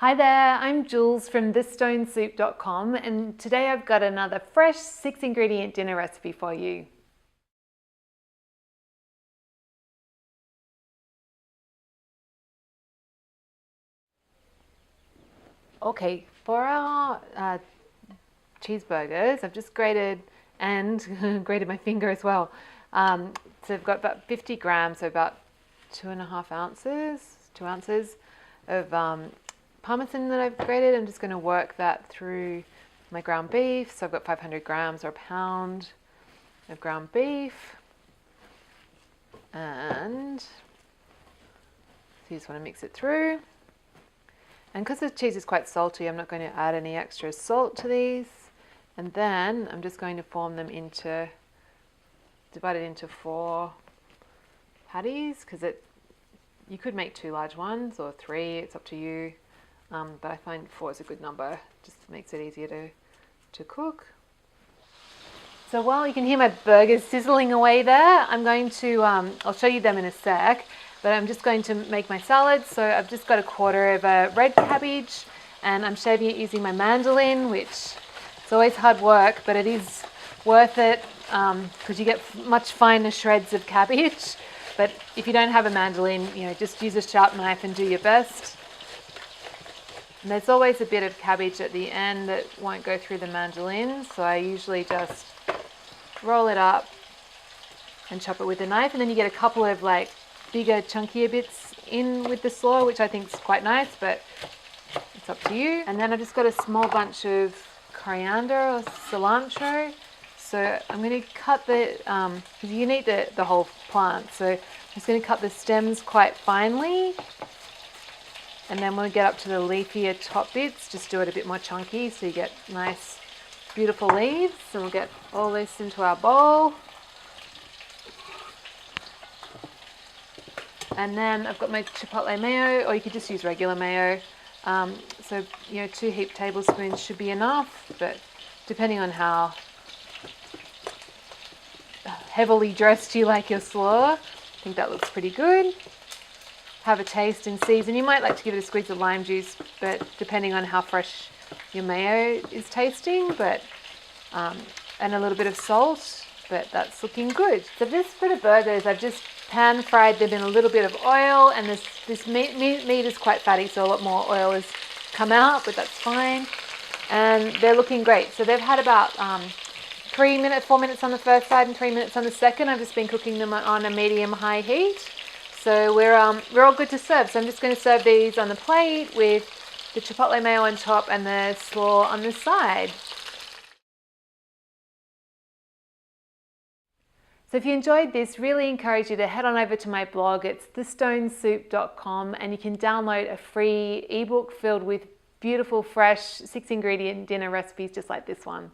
Hi there, I'm Jules from thisstonesoup.com and today I've got another fresh 6-ingredient dinner recipe for you. Okay, for our cheeseburgers, I've just grated and grated my finger as well. So I've got about 50 grams, so about 2.5 ounces, 2 ounces of Parmesan that I've grated. I'm just going to work that through my ground beef. So I've got 500 grams or a pound of ground beef. And so you just want to mix it through. And because the cheese is quite salty, I'm not going to add any extra salt to these. And then I'm just going to divide it into 4 patties, because you could make 2 large ones or 3, it's up to you. But I find 4 is a good number, just makes it easier to cook. So while you can hear my burgers sizzling away there, I'm going to, I'll show you them in a sec, but I'm just going to make my salad. So I've just got 1/4 of a red cabbage and I'm shaving it using my mandolin, which it's always hard work, but it is worth it because you get much finer shreds of cabbage. But if you don't have a mandolin, just use a sharp knife and do your best. And there's always a bit of cabbage at the end that won't go through the mandolin, so I usually just roll it up and chop it with a knife, and then you get a couple of bigger, chunkier bits in with the slaw, which I think is quite nice, but it's up to you. And then I've just got a small bunch of coriander or cilantro. So I'm going to cut because you need the whole plant, so I'm just going to cut the stems quite finely. And then when we get up to the leafier top bits, just do it a bit more chunky so you get nice, beautiful leaves. So we'll get all this into our bowl. And then I've got my Chipotle mayo, or you could just use regular mayo. So 2 heaped tablespoons should be enough, but depending on how heavily dressed you like your slaw, I think that looks pretty good. Have a taste and season. You might like to give it a squeeze of lime juice, but depending on how fresh your mayo is tasting, but and a little bit of salt, but that's looking good. So this for the burgers, I've just pan fried them in a little bit of oil, and this meat is quite fatty, so a lot more oil has come out, but that's fine. And they're looking great. So they've had about 4 minutes on the first side and 3 minutes on the second. I've just been cooking them on a medium-high heat. So we're all good to serve. So I'm just going to serve these on the plate with the Chipotle mayo on top and the slaw on the side. So if you enjoyed this, really encourage you to head on over to my blog. It's thisstonesoup.com, and you can download a free ebook filled with beautiful, fresh 6-ingredient dinner recipes just like this one.